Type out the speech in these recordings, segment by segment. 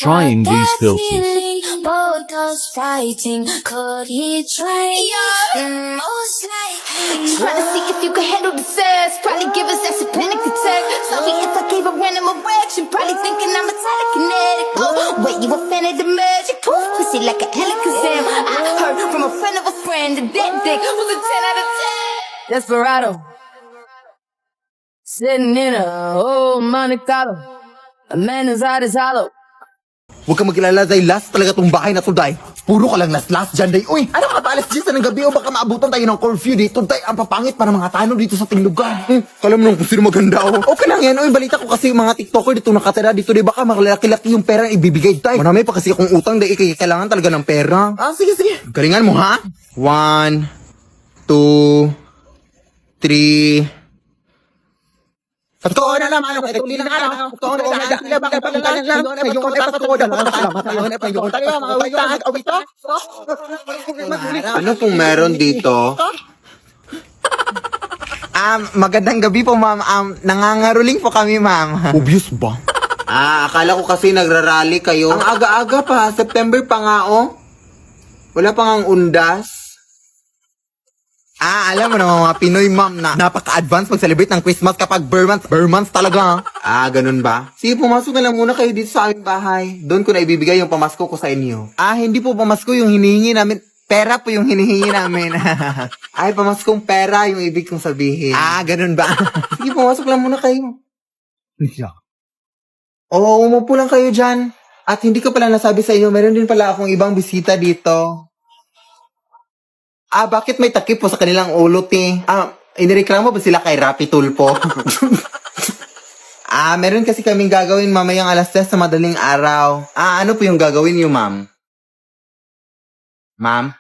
trying these filters. Both us fighting, could he try? Most likely. Trying to see if you can handle the sass. Probably give us that panic attack. Sorry if I gave a random erection. Probably thinking I'm a telekinetic. Oh, wait, you a fan of the magic? Ooh, pussy like an Alakazam. I heard from a friend of a friend that that dick was a 10 out of 10. Desperado. Sitting in a old Monte Carlo. A man whose heart is hollow. Huwag kang magkilala, Day. Last talaga tong bahay na to, Day. Puro ka lang last dyan, Day. Uy, ano ka ba alas 10 ng gabi o baka maabutan tayo ng curfew dito, Day? Ang papangit para mga tanong dito sa ting lugar. Kala mo nung kung sino maganda, oh. Okay lang yan, uy. Balita ko kasi yung mga TikToker dito nakatira dito, Day. Baka makalaki-laki yung pera ibibigay, Day. Marami pa kasi akong utang, Day. Kailangan talaga ng pera. Ah, sige, sige. Galingan mo, ha? 1, 2, 3... Totoo na naman, hindi na ano, totoo na naman, bakit pala lang, yung totoo na ano pong meron dito? Magandang gabi po, ma'am. Nangangaruling po kami, ma'am. Obvious ba? Akala ko kasi nagrarally kayo. Ang aga-aga pa, September pa nga, oh. Wala pa ngang undas. Alam mo naman mga Pinoy, ma'am, na napaka-advance mag-celebrate ng Christmas kapag Burr months talaga. Ganun ba? Sige, pumasok na lang muna kayo dito sa aming bahay. Doon ko na ibibigay yung pamasko ko sa inyo. Hindi po pamasko yung hinihingi namin. Pera po yung hinihingi namin. Ay, pamaskong pera yung ibig kong sabihin. Ganun ba? Sige, pumasok lang muna kayo. Oo, umupo lang kayo dyan. At hindi ko pala nasabi sa inyo, meron din pala akong ibang bisita dito. Bakit may takip po sa kanilang ulo, te? Inireklamo ba sila kay Rapi Tulpo? Meron kasi kaming gagawin mamayang alas 10 sa madaling araw. Ano po yung gagawin niyo, ma'am? Ma'am?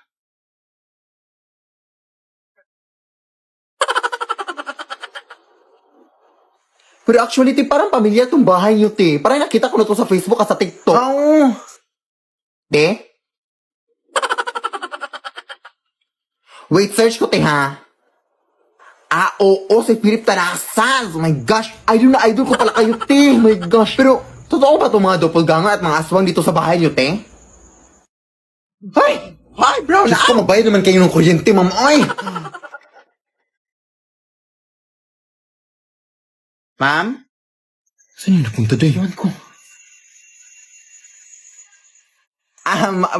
Pero actually, te, parang pamilya tong bahay niyo, te. Parang nakita ko na to sa Facebook at sa TikTok. Oo. Te? Wait, search ko, te, ha? Oo, si Philip Tarasas. Oh my gosh. Idol ko pala kayo, te. Oh my gosh. Pero, totoo ba itong mga doppelganger at mga aswang dito sa bahay niyo, te? Ay, bro, Diyos ko, mabayad naman kayo ng kuryente, ma'am. Ay! Ma'am? Saan yung napunta, day? Iwan ko.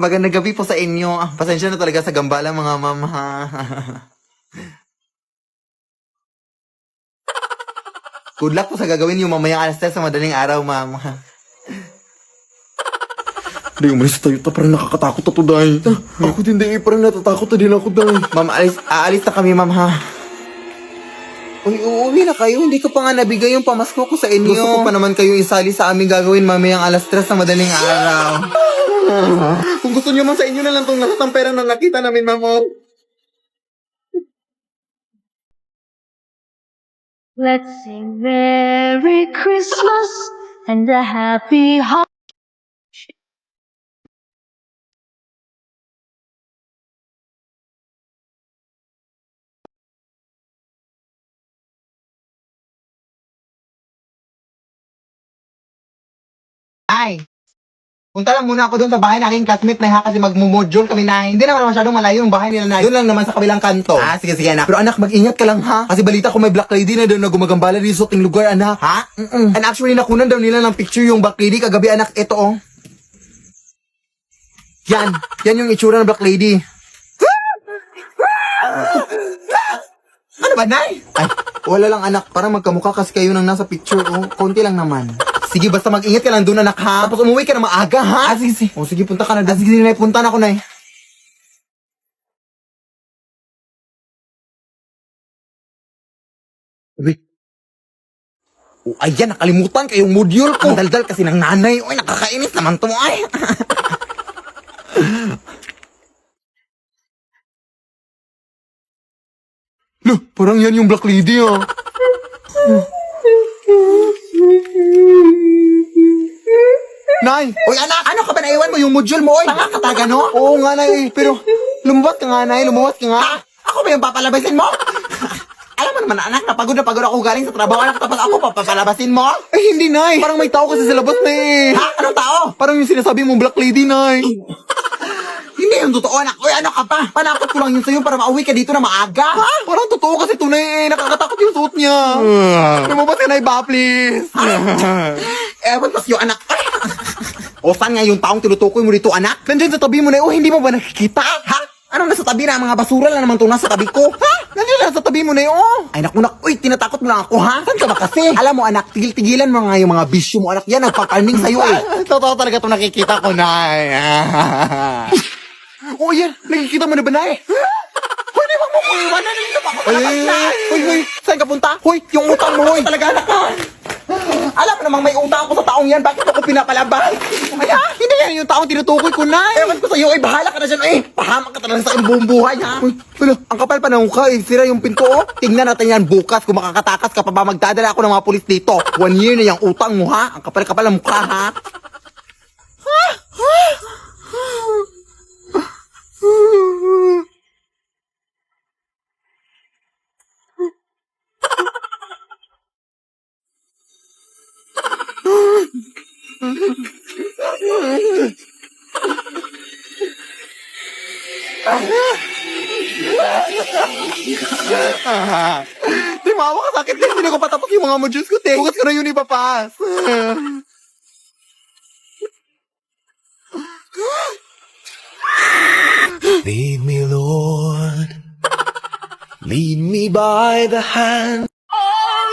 Magandang gabi po sa inyo. Pasensya na talaga sa gambala, mga ma'am, ha? Good luck po sa gagawin niyo mamayang alas 10 sa madaling araw, ma'am. Day, umalis tayo. Parang nakakatakot na to, day. Ako din, day. Parang natatakot na din ako, day. Ma'am, aalis na kami, ma'am, ha? Uy, uuwi na kayo. Hindi ko pa nga nabigay yung pamasko ko sa inyo. Gusto ko pa naman kayo isali sa aming gagawin mamayang alas 3 sa madaling araw. Kung gusto niyo man sa inyo na lang itong lahat ng pera na nakita namin, ma'am. Let's sing Merry Christmas and a Happy Holiday. Ay! Punta lang muna ako doon sa bahay ng aking classmate na ha, kasi magmumodule kami na hindi naman masyadong malayo yung bahay nila na doon lang naman sa kabilang kanto. Sige, sige, anak. Pero anak, mag-ingat ka lang, ha? Kasi balita ko may black lady na doon na gumagambala dito sa ating lugar, anak. Ha? And actually, nakunan daw nila ng picture yung black lady kagabi, anak. Ito, oh. Yan. Yan yung itsura ng black lady. Ano ba, Nay? Ay, wala lang, anak. Parang magkamukha kasi kayo nang nasa picture, oh. Konti lang naman. Sige, basta mag-ingat ka lang doon, anak, ha? Tapos umuwi ka na maaga, ha? Sige, sige. O, sige, punta ka na. Sige, Nay, punta na ako, Nay. Wait. Oh, ayan, nakalimutan kayong module ko. Ang daldal kasi ng nanay. Uy, nakakainis naman to, ay. Lo, parang yan yung black lady, ah. Nay! Uy, anak! Ano ka ba naiwan mo yung module mo, oy? Pakakataga, no? Oo nga, Nay. Pero, lumabas ka nga, Nay. Lumabas ka nga. Ako ba yung papalabasin mo? Alam mo, mo naman, anak, napagod na pagod ako galing sa trabaho, anak, tapos ako papapalabasin mo? Eh, hindi, Nay. Parang may tao kasi sa labas na eh. Ha? Anong tao? Parang yung sinasabi mong black lady, Nay. Hindi yung totoo, anak. Uy, ano ka pa? Panakot ko lang yun sa'yo para mauwi ka dito na maaga. Ha? Parang totoo kasi tunay eh. Nakakatakot yung suot niya. Lumabas ka na iba, please. Ewan, mas yung anak. O, saan nga yung taong tinutukoy mo dito, anak? Nandiyan sa tabi mo na, hindi mo ba nakikita? Ha? Anong nasa tabi na? Mga basura lang naman itong nasa tabi ko. Ha? Nandiyan lang sa tabi mo na yun. Ay, naku, uy, tinatakot mo lang ako, ha? Saan ka ba kasi? Alam mo, anak, tigil-tigilan mo nga yung mga bisyo mo, anak. Yan, nagpakalming sa'yo, eh. Totoo talaga itong nakikita ko, Nay. Oh, yan. Nakikita mo na ba, Nay? Hoy, di ba mo ko iwanan? Nandito pa ako sa labas, Nay. Hoy, saan ka punta? Hoy, yung utang mo, hoy. Talaga, anak ka. Alam mo namang may utang ako sa taong yan. Bakit ako pinapalabas? Ay, hindi yan yung taong tinutukoy ko, Nay. Ewan ko sa'yo, bahala ka na dyan. Pahamak ka talaga sa aking buong buhay, ha? Uy, wala, ang kapal pa ng mukha, sira yung pinto, oh. Tingnan natin yan bukas kung makakatakas ka pa ba magdadala ako ng mga pulis dito. 1 year na yung utang mo, ha? Ang kapal-kapal ng mukha, ha? Di maawa ka, sakit din. Hindi ko patapos yung mga modules ko, te. Bukas ko na yun ipapas. Lead me, Lord. Lead me by the hand.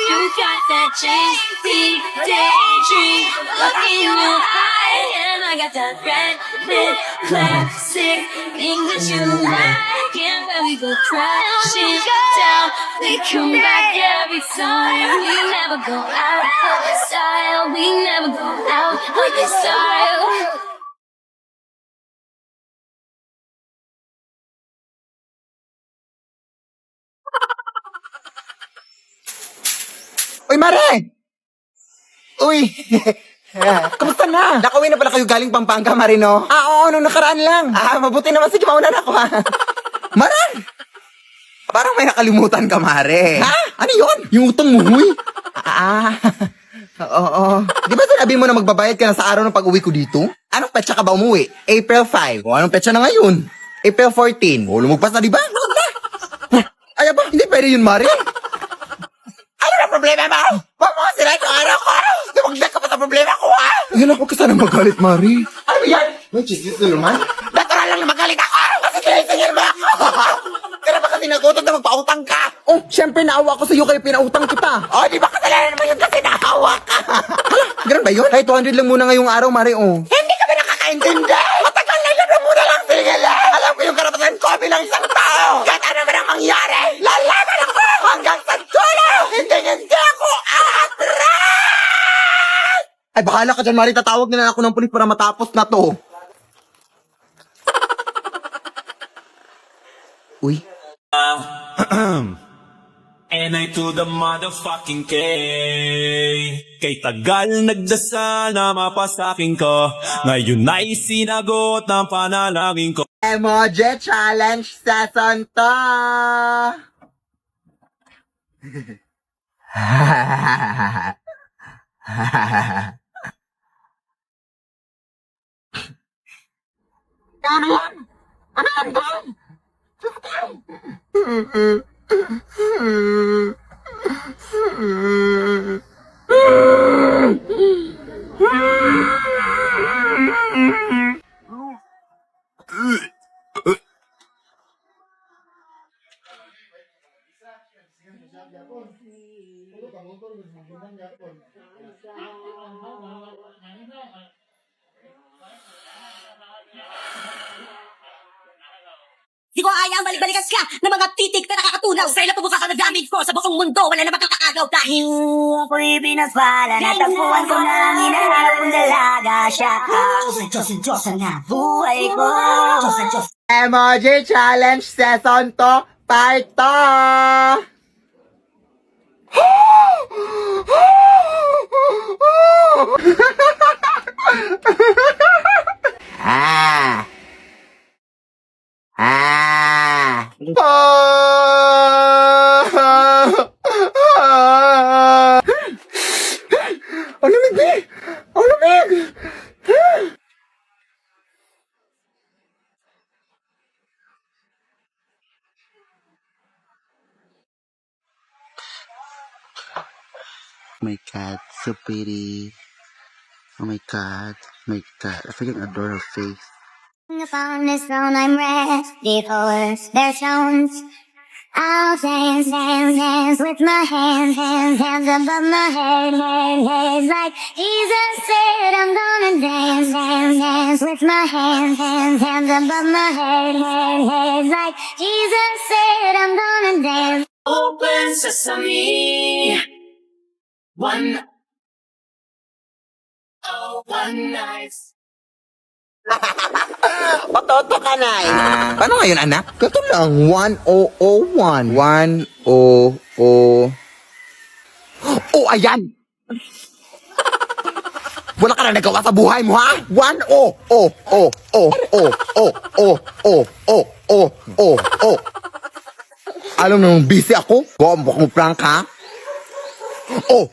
You got that change, daydream, look in your eye, and I got that red lip classic thing that you like, and when we go crashing down, we come back every time. We never go out of style. We never go out of style. Uy, Mare! Uy! Kamusta na? Nakauwi na pala kayo galing Pampanga, Mare, no? Oo, nung nakaraan lang. Mabuti naman. Sige, mauna na ako, ha? Mare! Parang may nakalimutan ka, Mare. Ha? Ano yun? Yung utang mo, huy? Oo. Di ba sinabi mo na magbabayad ka na sa araw ng pag-uwi ko dito? Anong petsa ka ba umuwi? April 5. O, anong petsa na ngayon? April 14. O, lumagpas na, di ba? Ay, ba? Hindi pwede yun, Mare. Ano na problema mo? Huwag mo kasi yung araw ko! Tumagdag ka pa sa problema ko, ha? Yan ako ka sana magalit, Mari. Ano yan? May chismis na naman? Natural lang na magalit ako! Kasi kinaisingin mo ako! Kaya ba kasi nagutot na magpautang ka? Oh, syempre naawa ko sa'yo kaya pinautang kita. Oh, di ba kasalanan naman yun kasi naawa ka? Hala, ganun ba yun? Kahit 200 lang muna ngayong araw, Mari, oh. Hindi ka ba nakakaintindi? Matagal na yun na muna lang singila! Alam ko yung karapatan ko bilang isang tao! Kahit ano man ang mangyari, lalaban ako hanggang sa dulo! Hindi ako aatras! Ay, bahala ka dyan, Mari. Tatawag na lang ako ng pulis para matapos na to. Uy. And I to the motherfucking K. Kay tagal nagdasal na mapasaking ko. Ngayon ay sinagot ng panalangin ko. Emoji Challenge Season 2! Ano yan? Ano yan ba? Di ko ayaw balik-balikas ka ng mga titik na nakakatunaw. Sa ilang pubuka ka na gamit ko sa buong mundo. Wala na makakagaw dahil ako'y pinaswala. Natagpuan ko na ang hinahanap kong dalaga siya. Diyos ang buhay ko. Diyos. Emoji Challenge Season 2 Part 2! My God, so pretty. Oh my God. My God. I freaking adore her face. Upon this throne, I'm ready for their stones. I'll dance, dance, dance with my hands above my head, like Jesus said. I'm gonna dance, dance, dance with my hands above my head, like Jesus said. I'm gonna dance. Open sesame. One night. Patoto ka na Paano ngayon, anak? Kato lang, 1001. 100. Oh, ayan! Wala ka na nagawa sa buhay mo, ha? 10. Alam mo, busy ako. Huwag mo akong prank, ha? Oh!